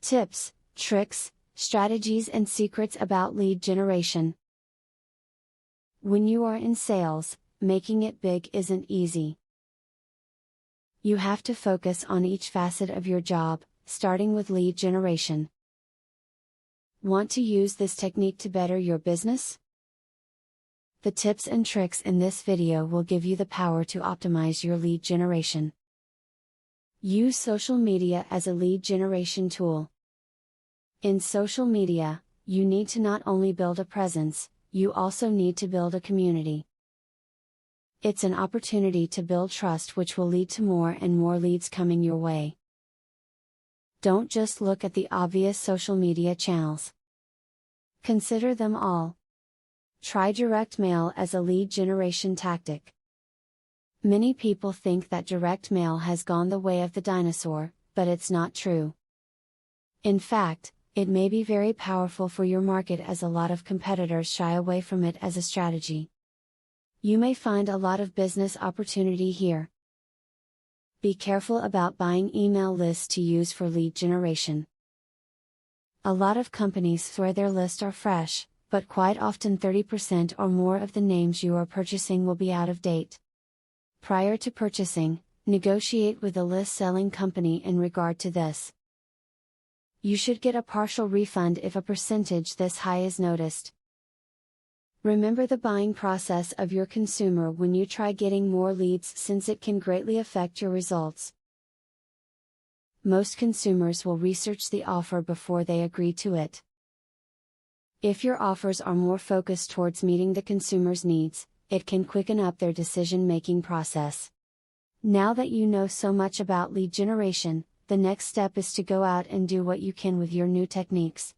Tips, tricks, strategies and secrets about lead generation. When you are in sales, making it big isn't easy. You have to focus on each facet of your job, starting with lead generation. Want to use this technique to better your business? The tips and tricks in this video will give you the power to optimize your lead generation. Use social media as a lead generation tool. In social media, you need to not only build a presence, you also need to build a community. It's an opportunity to build trust, which will lead to more and more leads coming your way. Don't just look at the obvious social media channels. Consider them all. Try direct mail as a lead generation tactic. Many people think that direct mail has gone the way of the dinosaur, but it's not true. In fact, it may be very powerful for your market, as a lot of competitors shy away from it as a strategy. You may find a lot of business opportunity here. Be careful about buying email lists to use for lead generation. A lot of companies swear their lists are fresh, but quite often 30% or more of the names you are purchasing will be out of date. Prior to purchasing, negotiate with a list selling company in regard to this. You should get a partial refund if a percentage this high is noticed. Remember the buying process of your consumer when you try getting more leads, since it can greatly affect your results. Most consumers will research the offer before they agree to it. If your offers are more focused towards meeting the consumer's needs, it can quicken up their decision-making process. Now that you know so much about lead generation, the next step is to go out and do what you can with your new techniques.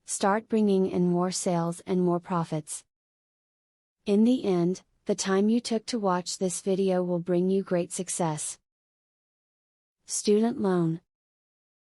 Start bringing in more sales and more profits. In the end, the time you took to watch this video will bring you great success. Student loan.